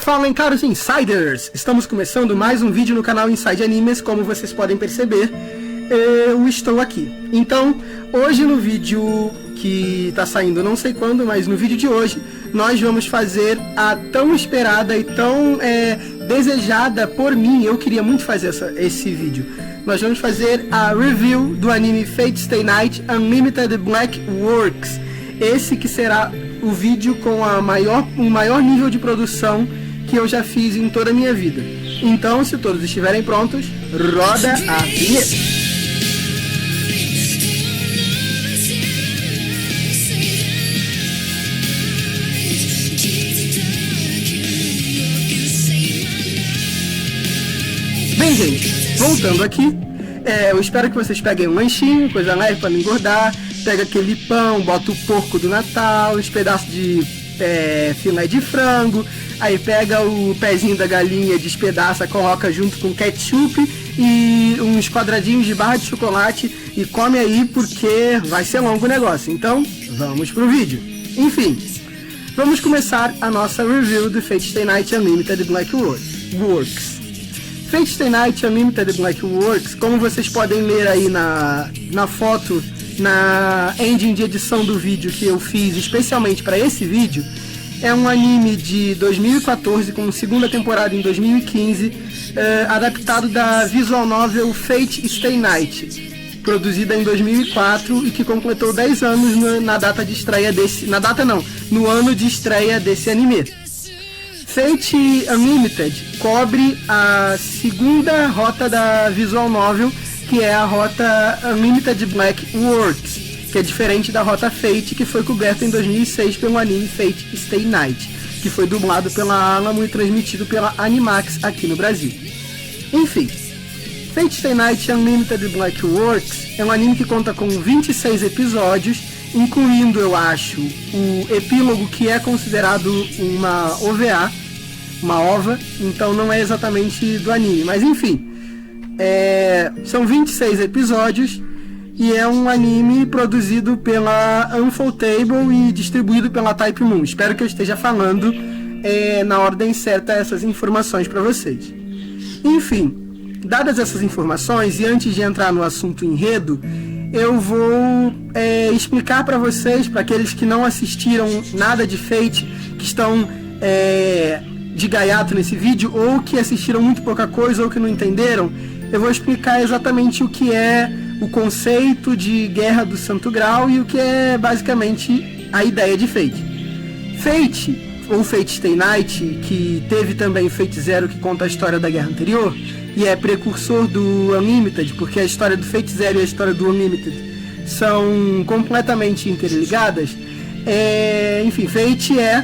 Fala, caros Insiders! Estamos começando mais um vídeo no canal Inside Animes. Como vocês podem perceber, eu estou aqui. Então, hoje no vídeo que tá saindo não sei quando, mas no vídeo de hoje, nós vamos fazer a tão esperada e tão desejada por mim. Eu queria muito fazer esse vídeo. Nós vamos fazer a review do anime Fate Stay Night Unlimited Black Works. Esse que será o vídeo com o maior nível de produção que eu já fiz em toda a minha vida. Então, se todos estiverem prontos, roda a vinheta. Bem, gente, voltando aqui, eu espero que vocês peguem um lanchinho, coisa leve para não engordar. Pega aquele pão, bota o porco do Natal, uns pedaços de filé de frango, aí pega o pezinho da galinha, despedaça, coloca junto com ketchup e uns quadradinhos de barra de chocolate e come aí, porque vai ser longo o negócio. Então, vamos pro vídeo. Enfim, vamos começar a nossa review do Fate Stay Night Unlimited Black Works. Fate Stay Night Unlimited Black Works, como vocês podem ler aí na foto, na engine de edição do vídeo que eu fiz especialmente para esse vídeo, é um anime de 2014 com segunda temporada em 2015, adaptado da visual novel Fate Stay Night, produzida em 2004 e que completou 10 anos no ano de estreia desse anime. Fate Unlimited cobre a segunda rota da visual novel, que é a rota Unlimited Black Works, que é diferente da rota Fate, que foi coberta em 2006 pelo anime Fate Stay Night, que foi dublado pela Alamo e transmitido pela Animax aqui no Brasil. Enfim, Fate Stay Night Unlimited Black Works é um anime que conta com 26 episódios, incluindo, eu acho, o epílogo, que é considerado uma OVA, uma OVA, então não é exatamente do anime, mas enfim. São 26 episódios e é um anime produzido pela Ufotable e distribuído pela Type Moon. Espero que eu esteja falando na ordem certa essas informações para vocês. Enfim, dadas essas informações, e antes de entrar no assunto enredo, eu vou explicar para vocês, para aqueles que não assistiram nada de Fate, que estão de gaiato nesse vídeo, ou que assistiram muito pouca coisa, ou que não entenderam. Eu vou explicar exatamente o que é o conceito de Guerra do Santo Grau e o que é basicamente a ideia de Fate. Fate, ou Fate Stay Night, que teve também Fate Zero, que conta a história da guerra anterior, e é precursor do Unlimited, porque a história do Fate Zero e a história do Unlimited são completamente interligadas. Enfim, Fate é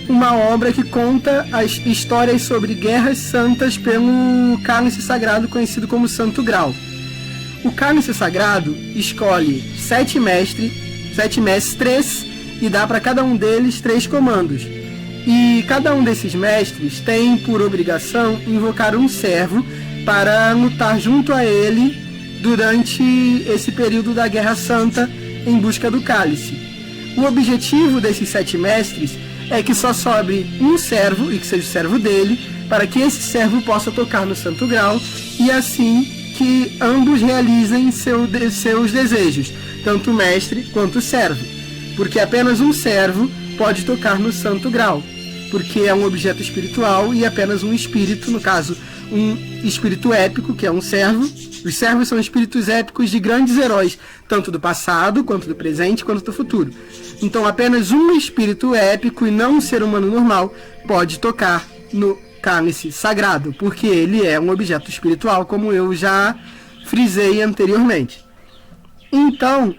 uma obra que conta as histórias sobre guerras santas pelo Cálice Sagrado, conhecido como Santo Grau. O Cálice Sagrado escolhe 7 mestres e dá para cada um deles 3 comandos. E cada um desses mestres tem por obrigação invocar um servo para lutar junto a ele durante esse período da Guerra Santa em busca do Cálice. O objetivo desses 7 mestres é que só sobre um servo, e que seja o servo dele, para que esse servo possa tocar no Santo Grau, e assim que ambos realizem seus desejos, tanto o mestre quanto o servo, porque apenas um servo pode tocar no Santo Grau, porque é um objeto espiritual e apenas um espírito, no caso um espírito épico, que é um servo. Os servos são espíritos épicos de grandes heróis, tanto do passado, quanto do presente, quanto do futuro. Então apenas um espírito épico e não um ser humano normal pode tocar no Cálice Sagrado, porque ele é um objeto espiritual, como eu já frisei anteriormente. Então,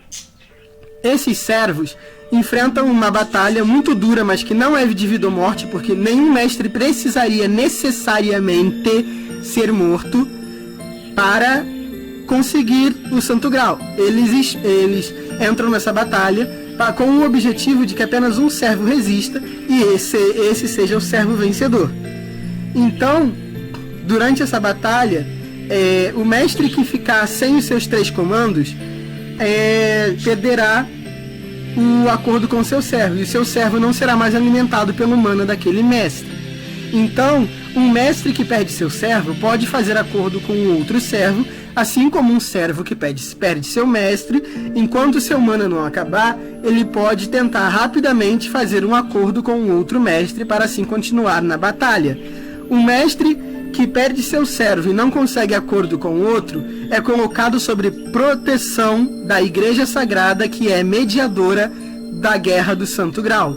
esses servos enfrentam uma batalha muito dura, mas que não é de vida ou morte, porque nenhum mestre precisaria necessariamente ser morto para conseguir o Santo Grau. Eles entram nessa batalha com o objetivo de que apenas um servo resista e esse seja o servo vencedor. Então, durante essa batalha, o mestre que ficar sem os seus 3 comandos perderá o acordo com seu servo, e o seu servo não será mais alimentado pelo mana daquele mestre. Então, um mestre que perde seu servo pode fazer acordo com um outro servo, assim como um servo que perde seu mestre. Enquanto seu mana não acabar, ele pode tentar rapidamente fazer um acordo com um outro mestre para assim continuar na batalha. Um mestre que perde seu servo e não consegue acordo com outro é colocado sob proteção da Igreja Sagrada, que é mediadora da Guerra do Santo Grau,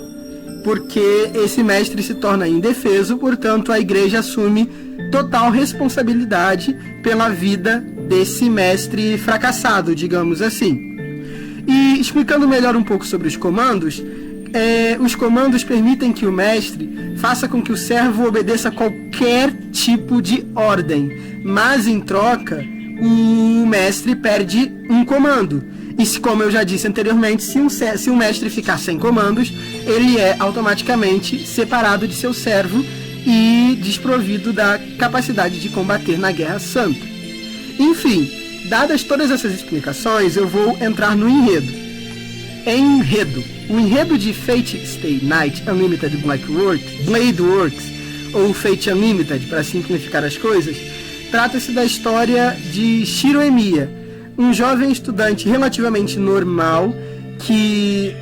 porque esse mestre se torna indefeso. Portanto, a Igreja assume total responsabilidade pela vida desse mestre fracassado, digamos assim. E explicando melhor um pouco sobre os comandos permitem que o mestre faça com que o servo obedeça qualquer tipo de ordem, mas em troca o mestre perde um comando. E como eu já disse anteriormente, se um mestre ficar sem comandos, ele é automaticamente separado de seu servo e desprovido da capacidade de combater na Guerra Santa. Enfim, dadas todas essas explicações, eu vou entrar no enredo. O enredo de Fate Stay Night Unlimited Blade Works, ou Fate Unlimited, para simplificar as coisas, trata-se da história de Shiro Emiya, um jovem estudante relativamente normal que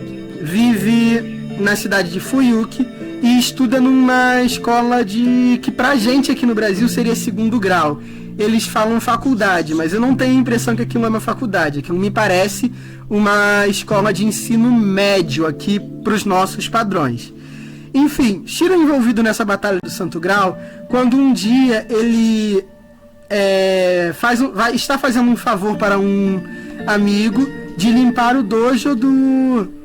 vive na cidade de Fuyuki e estuda numa escola que pra gente aqui no Brasil seria segundo grau. Eles falam faculdade, mas eu não tenho a impressão que aquilo é uma faculdade. Aquilo me parece uma escola de ensino médio aqui para os nossos padrões. Enfim, Shiro é envolvido nessa batalha do Santo Grau quando um dia ele está fazendo um favor para um amigo de limpar o dojo do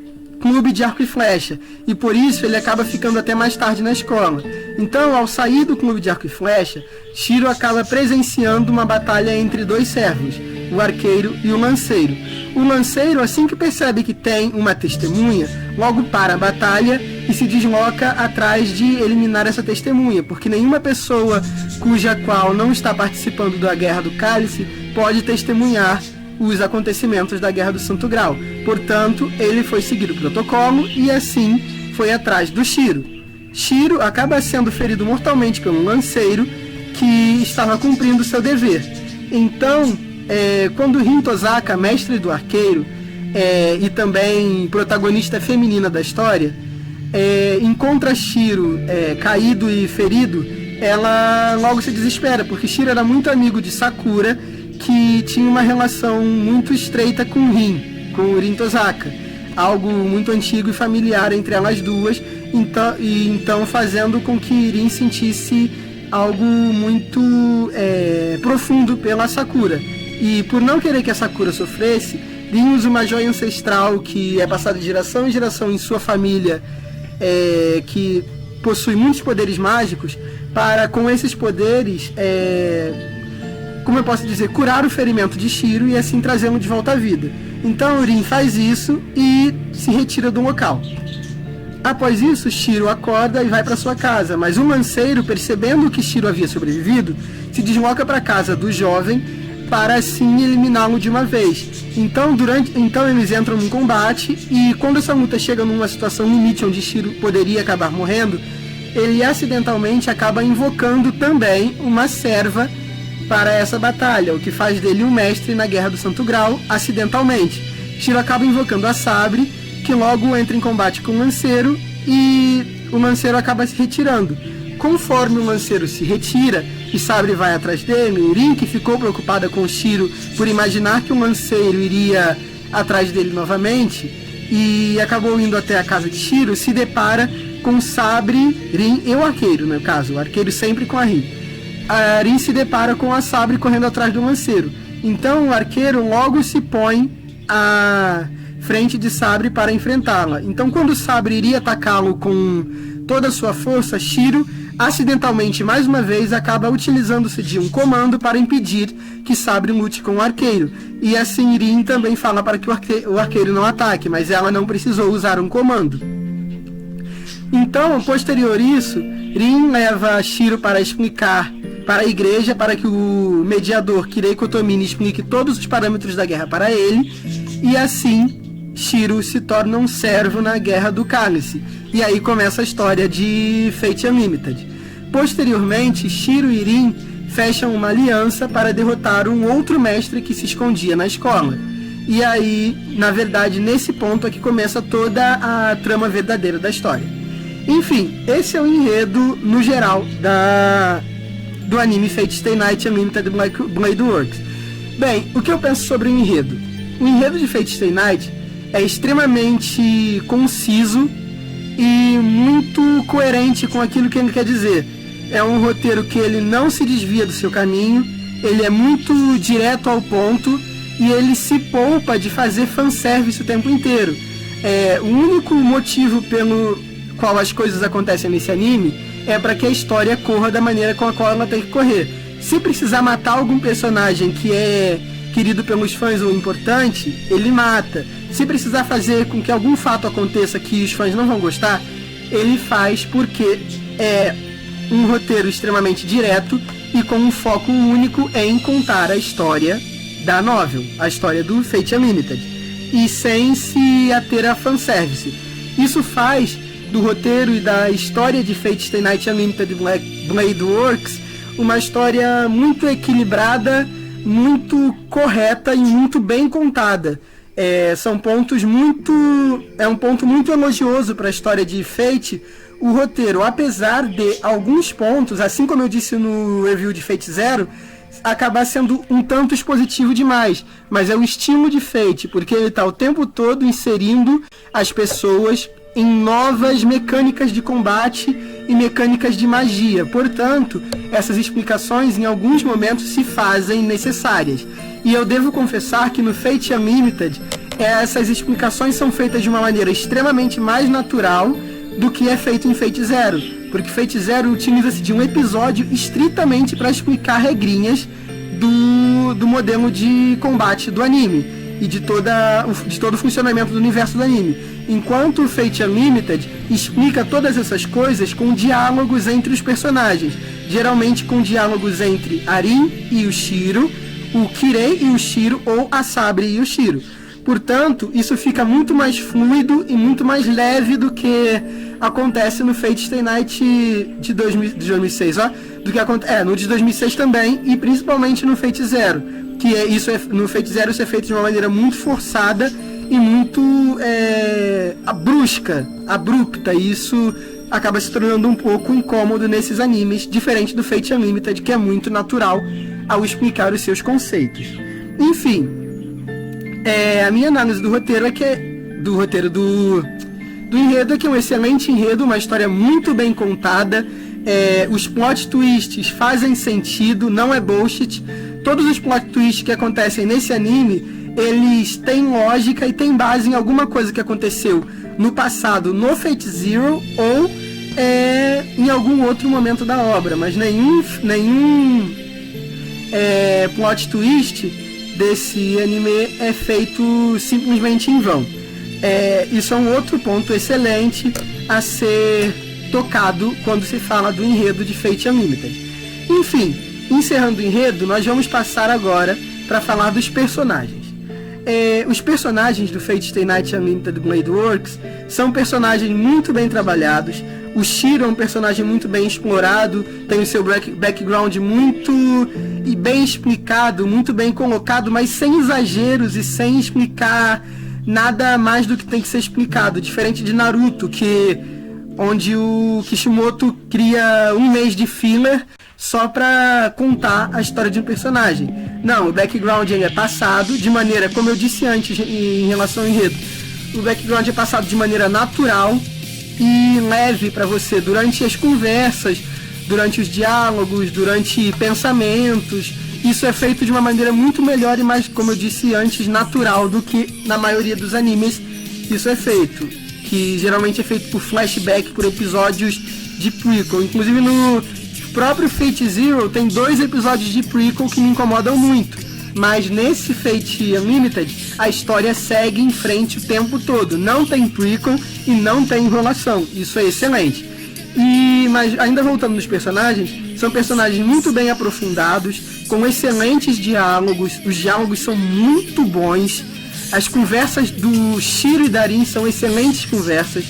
clube de arco e flecha, e por isso ele acaba ficando até mais tarde na escola. Então, ao sair do clube de arco e flecha, Shiro acaba presenciando uma batalha entre dois servos, o arqueiro e o lanceiro. O lanceiro, assim que percebe que tem uma testemunha, logo para a batalha e se desloca atrás de eliminar essa testemunha, porque nenhuma pessoa cuja qual não está participando da Guerra do Cálice pode testemunhar os acontecimentos da Guerra do Santo Grau. Portanto, ele foi seguir o protocolo e assim foi atrás do Shiro. Shiro acaba sendo ferido mortalmente pelo lanceiro que estava cumprindo seu dever. Então, quando Rin Tozaka, mestre do arqueiro e também protagonista feminina da história, encontra Shiro caído e ferido, ela logo se desespera, porque Shiro era muito amigo de Sakura, que tinha uma relação muito estreita com o Rin Tozaka, algo muito antigo e familiar entre elas duas, então fazendo com que Rin sentisse algo muito profundo pela Sakura. E por não querer que a Sakura sofresse, Rin usa uma joia ancestral que é passada de geração em geração em sua família, que possui muitos poderes mágicos, para com esses poderes, como eu posso dizer, curar o ferimento de Shiro e assim trazê-lo de volta à vida. Então Rin faz isso e se retira do local. Após isso, Shiro acorda e vai para sua casa, mas um lanceiro, percebendo que Shiro havia sobrevivido, se desloca para a casa do jovem para assim eliminá-lo de uma vez. Então eles entram num combate, e quando essa luta chega numa situação limite onde Shiro poderia acabar morrendo, ele acidentalmente acaba invocando também uma serva para essa batalha, o que faz dele um mestre na Guerra do Santo Grau acidentalmente. Shiro acaba invocando a Sabre, que logo entra em combate com o lanceiro, e o lanceiro acaba se retirando. Conforme o lanceiro se retira e Sabre vai atrás dele, Rin, que ficou preocupada com Shiro por imaginar que o lanceiro iria atrás dele novamente e acabou indo até a casa de Shiro, se depara com Sabre, Rin e o arqueiro, no caso, o arqueiro sempre com a Rin. A Rin se depara com a Sabre correndo atrás do lanceiro. Então o arqueiro logo se põe à frente de Sabre para enfrentá-la. Então quando Sabre iria atacá-lo com toda a sua força, Shiro acidentalmente mais uma vez acaba utilizando-se de um comando para impedir que Sabre lute com o arqueiro. E assim Rin também fala para que o arqueiro não ataque, mas ela não precisou usar um comando. Então, posterior a isso, Rin leva Shiro para explicar para a igreja, para que o mediador Kirei Kotomini explique todos os parâmetros da guerra para ele, e assim Shiro se torna um servo na Guerra do Cálice. E aí começa a história de Fate Unlimited. Posteriormente, Shiro e Rin fecham uma aliança para derrotar um outro mestre que se escondia na escola. E aí, na verdade, nesse ponto é que começa toda a trama verdadeira da história. Enfim, esse é o enredo, no geral, do anime Fate Stay Night Unlimited Blade Works. Bem, o que eu penso sobre o enredo? O enredo de Fate Stay Night é extremamente conciso e muito coerente com aquilo que ele quer dizer. É um roteiro que ele não se desvia do seu caminho, ele é muito direto ao ponto e ele se poupa de fazer fanservice o tempo inteiro. O único motivo pelo qual as coisas acontecem nesse anime é para que a história corra da maneira com a qual ela tem que correr. Se precisar matar algum personagem que é querido pelos fãs ou importante, ele mata. Se precisar fazer com que algum fato aconteça que os fãs não vão gostar, ele faz, porque é um roteiro extremamente direto e com um foco único em contar a história da novel, a história do Fate Unlimited, e sem se ater a fanservice. Isso faz do roteiro e da história de Fate Stay Night Unlimited Blade Works uma história muito equilibrada, muito correta e muito bem contada. É um ponto muito elogioso para a história de Fate, o roteiro, apesar de alguns pontos, assim como eu disse no review de Fate Zero, acabar sendo um tanto expositivo demais, mas é o estilo de Fate, porque ele está o tempo todo inserindo as pessoas em novas mecânicas de combate e mecânicas de magia. Portanto, essas explicações em alguns momentos se fazem necessárias. E eu devo confessar que no Fate Unlimited, essas explicações são feitas de uma maneira extremamente mais natural do que é feito em Fate Zero, porque Fate Zero utiliza-se de um episódio estritamente para explicar regrinhas do modelo de combate do anime e de todo o funcionamento do universo do anime, enquanto o Fate Unlimited explica todas essas coisas com diálogos entre os personagens, geralmente com diálogos entre a Rin e o Shiro, o Kirei e o Shiro, ou a Sabre e o Shiro. Portanto, isso fica muito mais fluido e muito mais leve do que acontece no Fate Stay Night de 2006, do que acontece no de 2006 também, e principalmente no Fate Zero, que no Fate Zero isso é feito de uma maneira muito forçada e muito brusca, abrupta, e isso acaba se tornando um pouco incômodo nesses animes, diferente do Fate Unlimited, que é muito natural ao explicar os seus conceitos. Enfim, a minha análise do roteiro do enredo é que é um excelente enredo, uma história muito bem contada, os plot twists fazem sentido, não é bullshit. Todos os plot twists que acontecem nesse anime, eles têm lógica e têm base em alguma coisa que aconteceu no passado no Fate Zero ou em algum outro momento da obra, mas nenhum plot twist desse anime é feito simplesmente em vão. Isso é um outro ponto excelente a ser tocado quando se fala do enredo de Fate Unlimited. Enfim, encerrando o enredo, nós vamos passar agora para falar dos personagens. Os personagens do Fate Stay Night Unlimited Blade Works são personagens muito bem trabalhados. O Shiro é um personagem muito bem explorado, tem o seu background muito bem explicado, muito bem colocado, mas sem exageros e sem explicar nada mais do que tem que ser explicado, diferente de Naruto, onde o Kishimoto cria um mês de filler só pra contar a história de um personagem. Não, o background ele é passado de maneira, como eu disse antes em relação ao enredo, o background é passado de maneira natural e leve para você durante as conversas, durante os diálogos, durante pensamentos. Isso é feito de uma maneira muito melhor e mais, como eu disse antes, natural do que na maioria dos animes isso é feito, que geralmente é feito por flashback, por episódios de prequel. Inclusive no próprio Fate Zero tem 2 episódios de prequel que me incomodam muito, mas nesse Fate Unlimited a história segue em frente o tempo todo, não tem prequel e não tem enrolação. Isso é excelente. Mas ainda voltando nos personagens, são personagens muito bem aprofundados, com excelentes diálogos, os diálogos são muito bons, as conversas do Shiro e da Rin são excelentes conversas,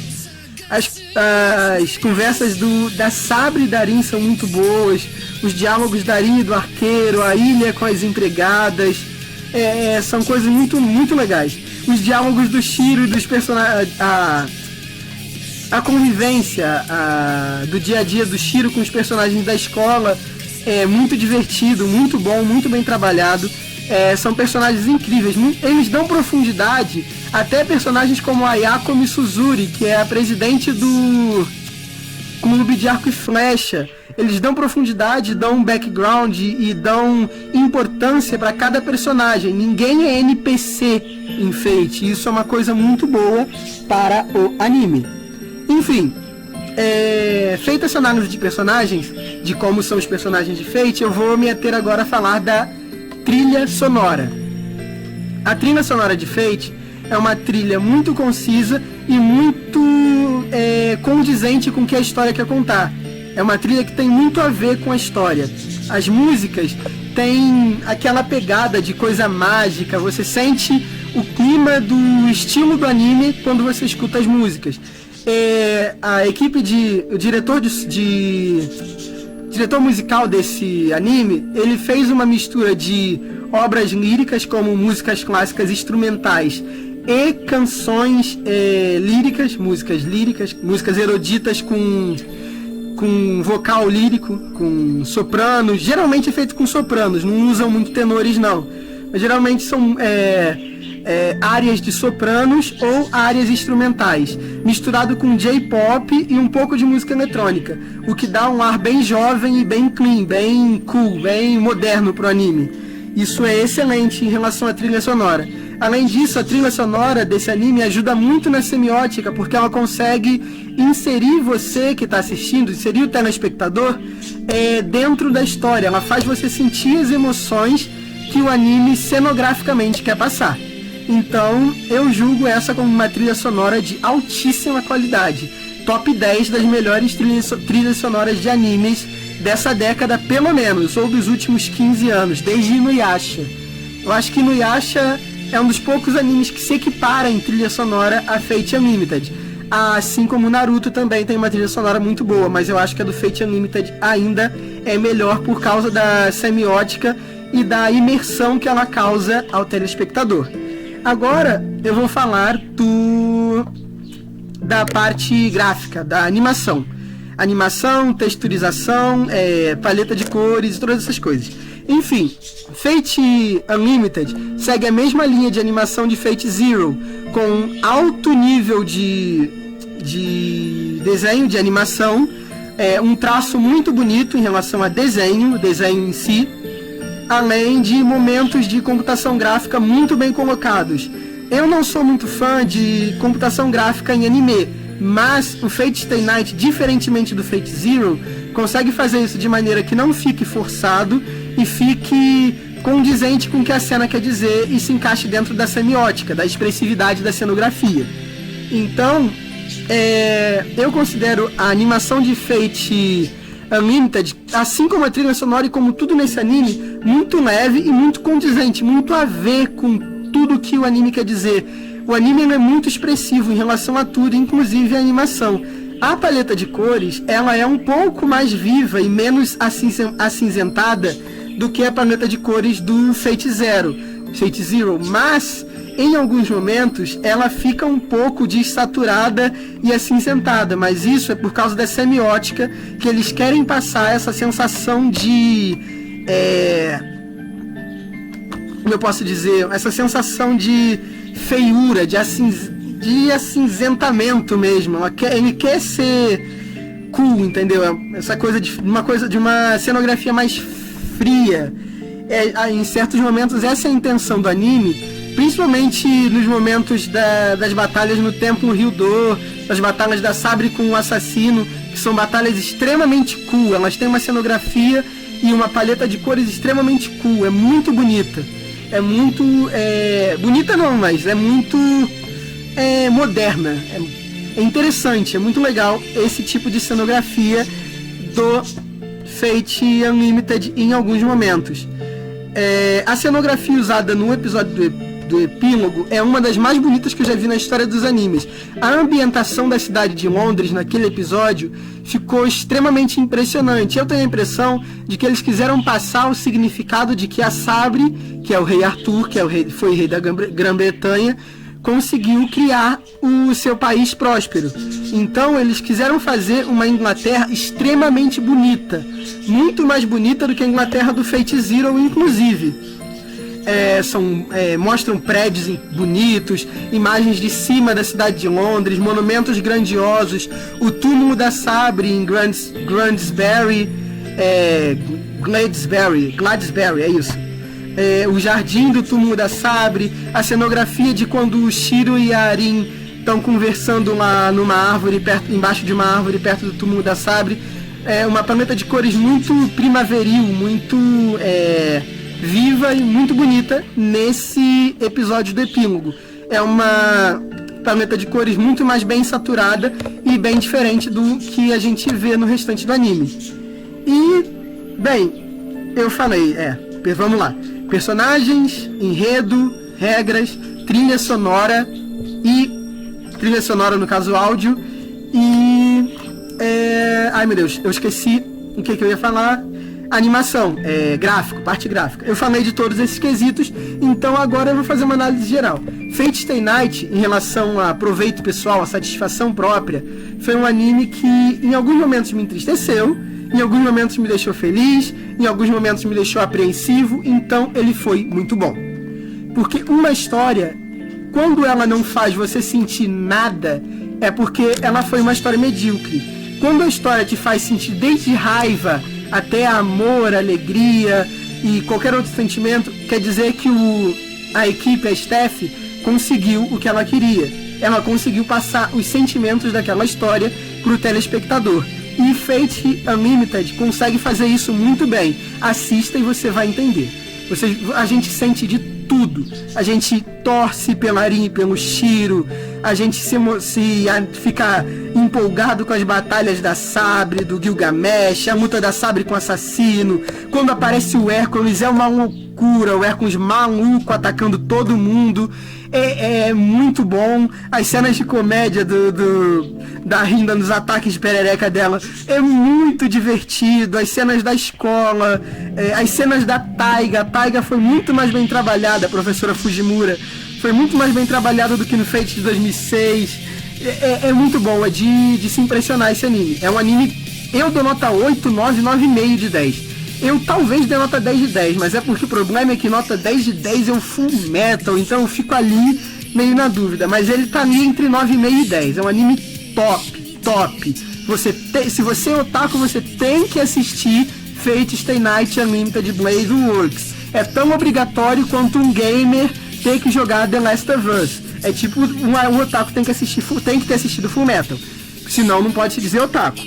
As conversas da Sabre e da Rin são muito boas. Os diálogos da Rin e do arqueiro, a ilha com as empregadas, são coisas muito, muito legais. Os diálogos do Shiro e dos personagens, a convivência do dia a dia do Shiro com os personagens da escola é muito divertido, muito bom, muito bem trabalhado. São personagens incríveis, eles dão profundidade até personagens como a Ayako Misuzuri, que é a presidente do Clube de Arco e Flecha. Eles dão profundidade, dão background e dão importância para cada personagem. Ninguém é NPC em Fate, isso é uma coisa muito boa para o anime. Enfim, feita essa análise de personagens, de como são os personagens de Fate, eu vou me ater agora a falar da trilha sonora. A trilha sonora de Fate é uma trilha muito concisa e muito condizente com o que a história quer contar. É uma trilha que tem muito a ver com a história. As músicas têm aquela pegada de coisa mágica, você sente o clima do estilo do anime quando você escuta as músicas. A equipe o diretor musical desse anime, ele fez uma mistura de obras líricas, como músicas clássicas instrumentais e canções líricas, músicas eruditas com vocal lírico, com sopranos. Geralmente é feito com sopranos, não usam muito tenores não, mas geralmente são áreas de sopranos ou áreas instrumentais, misturado com J-pop e um pouco de música eletrônica, o que dá um ar bem jovem e bem clean, bem cool, bem moderno pro anime. Isso é excelente em relação à trilha sonora. Além disso, a trilha sonora desse anime ajuda muito na semiótica, porque ela consegue inserir você que está assistindo, inserir o telespectador dentro da história. Ela faz você sentir as emoções que o anime cenograficamente quer passar. Então, eu julgo essa como uma trilha sonora de altíssima qualidade. Top 10 das melhores trilhas sonoras de animes dessa década, pelo menos, ou dos últimos 15 anos, desde Inuyasha. Eu acho que Inuyasha é um dos poucos animes que se equipara em trilha sonora a Fate Unlimited. Assim como Naruto também tem uma trilha sonora muito boa, mas eu acho que a do Fate Unlimited ainda é melhor por causa da semiótica e da imersão que ela causa ao telespectador. Agora eu vou falar da parte gráfica, da animação. Animação, texturização, paleta de cores e todas essas coisas. Enfim, Fate Unlimited segue a mesma linha de animação de Fate Zero, com alto nível de desenho, de animação, um traço muito bonito em relação a desenho em si, além de momentos de computação gráfica muito bem colocados. Eu não sou muito fã de computação gráfica em anime, mas o Fate Stay Night, diferentemente do Fate Zero, consegue fazer isso de maneira que não fique forçado e fique condizente com o que a cena quer dizer e se encaixe dentro da semiótica, da expressividade da cenografia. Então, eu considero a animação de Fate Unlimited, assim como a trilha sonora e como tudo nesse anime, muito leve e muito condizente, muito a ver com tudo que o anime quer dizer. O anime é muito expressivo em relação a tudo, inclusive a animação. A paleta de cores, ela é um pouco mais viva e menos acinzentada do que a paleta de cores do Fate Zero, mas em alguns momentos ela fica um pouco desaturada e acinzentada, mas isso é por causa da semiótica, que eles querem passar essa sensação de como eu posso dizer, essa sensação de feiura, de acinzentamento mesmo. Ele quer ser cool, entendeu? Essa coisa de uma cenografia mais fria. Em certos momentos essa é a intenção do anime, principalmente nos momentos das batalhas no Templo Ryudo, das batalhas da Sabre com o assassino, que são batalhas extremamente cool. Elas têm uma cenografia e uma paleta de cores extremamente cool, é muito bonita. É muito bonita não, mas é muito moderna, é interessante, é muito legal esse tipo de cenografia do Fate Unlimited em alguns momentos. A cenografia usada no episódio do epílogo é uma das mais bonitas que eu já vi na história dos animes. A ambientação da cidade de Londres naquele episódio ficou extremamente impressionante. Eu tenho a impressão de que eles quiseram passar o significado de que a Sabre, que é o rei Arthur, que foi rei da Grã-Bretanha, conseguiu criar o seu país próspero. Então eles quiseram fazer uma Inglaterra extremamente bonita, muito mais bonita do que a Inglaterra do Fate Zero, inclusive. Mostram prédios bonitos, imagens de cima da cidade de Londres, monumentos grandiosos, o túmulo da Sabre em Gladesbury, é isso. O jardim do túmulo da Sabre, a cenografia de quando o Shiro e a Arin estão conversando lá numa árvore, embaixo de uma árvore perto do túmulo da Sabre. É uma paleta de cores muito primaveril, muito viva e muito bonita nesse episódio do epílogo. É uma paleta de cores muito mais bem saturada e bem diferente do que a gente vê no restante do anime. E, bem, eu falei, vamos lá. Personagens, enredo, regras, trilha sonora no caso áudio e... ai meu Deus, eu esqueci o que eu ia falar. Animação, gráfico, parte gráfica. Eu falei de todos esses quesitos, então agora eu vou fazer uma análise geral. Fate Stay Night, em relação a proveito pessoal, a satisfação própria, foi um anime que em alguns momentos me entristeceu, em alguns momentos me deixou feliz, em alguns momentos me deixou apreensivo, então ele foi muito bom. Porque uma história, quando ela não faz você sentir nada, é porque ela foi uma história medíocre. Quando a história te faz sentir desde raiva até amor, alegria e qualquer outro sentimento, quer dizer que a equipe, a staff, conseguiu o que ela queria. Ela conseguiu passar os sentimentos daquela história para o telespectador. E Fate Unlimited consegue fazer isso muito bem. Assista e você vai entender. A gente sente de tudo. A gente torce pela Arin e pelo Shiro. A gente fica empolgado com as batalhas da Sabre, do Gilgamesh, a luta da Sabre com o assassino. Quando aparece o Hércules é uma loucura, o Hércules maluco atacando todo mundo. É muito bom. As cenas de comédia da Rinda nos ataques de perereca dela é muito divertido. As cenas da escola, as cenas da Taiga. A Taiga foi muito mais bem trabalhada, a professora Fujimura. Foi muito mais bem trabalhado do que no Fate de 2006. É muito bom, é de se impressionar esse anime. É um anime, eu dou nota 8, 9, 9,5 de 10. Eu talvez dê nota 10 de 10, mas é porque o problema é que nota 10 de 10 é um Full Metal, então eu fico ali meio na dúvida. Mas ele tá ali entre 9,5 e 10. É um anime top. Se você é otaku, você tem que assistir Fate Stay Night Unlimited Blade Works. É tão obrigatório quanto um gamer ter que jogar The Last of Us. É tipo um otaku tem que ter assistido Full Metal. Senão não pode se dizer otaku.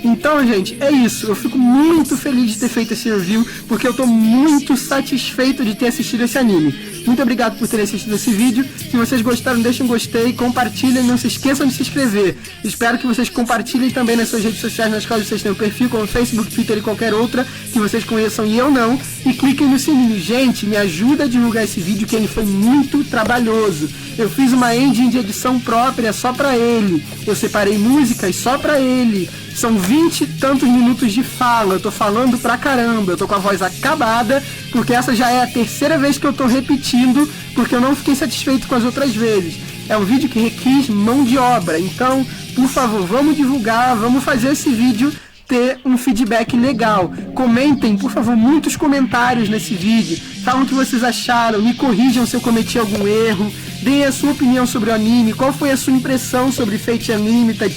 Então, gente, é isso. Eu fico muito feliz de ter feito esse review, porque eu tô muito satisfeito de ter assistido esse anime. Muito obrigado por terem assistido esse vídeo. Se vocês gostaram, deixem um gostei, compartilhem, não se esqueçam de se inscrever. Espero que vocês compartilhem também nas suas redes sociais, nas quais vocês têm um perfil, como Facebook, Twitter e qualquer outra que vocês conheçam e eu não. E cliquem no sininho. Gente, me ajuda a divulgar esse vídeo, que ele foi muito trabalhoso. Eu fiz uma engine de edição própria só pra ele. Eu separei músicas só pra ele. São 20 e tantos minutos de fala. Eu tô falando pra caramba. Eu tô com a voz acabada, porque essa já é a terceira vez que eu tô repetindo, porque eu não fiquei satisfeito com as outras vezes. É um vídeo que requis mão de obra. Então, por favor, vamos divulgar, vamos fazer esse vídeo ter um feedback legal. Comentem, por favor, muitos comentários nesse vídeo. Falam o que vocês acharam, me corrijam se eu cometi algum erro. Deem a sua opinião sobre o anime, qual foi a sua impressão sobre Fate Unlimited.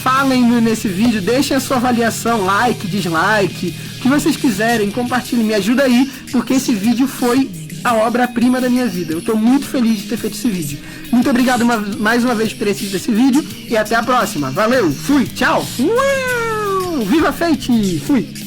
Falem nesse vídeo, deixem a sua avaliação, like, dislike, o que vocês quiserem, compartilhem, me ajuda aí, porque esse vídeo foi a obra-prima da minha vida. Eu estou muito feliz de ter feito esse vídeo. Muito obrigado mais uma vez por ter assistido esse vídeo e até a próxima. Valeu, fui, tchau. Uau! Viva Fate! Fui!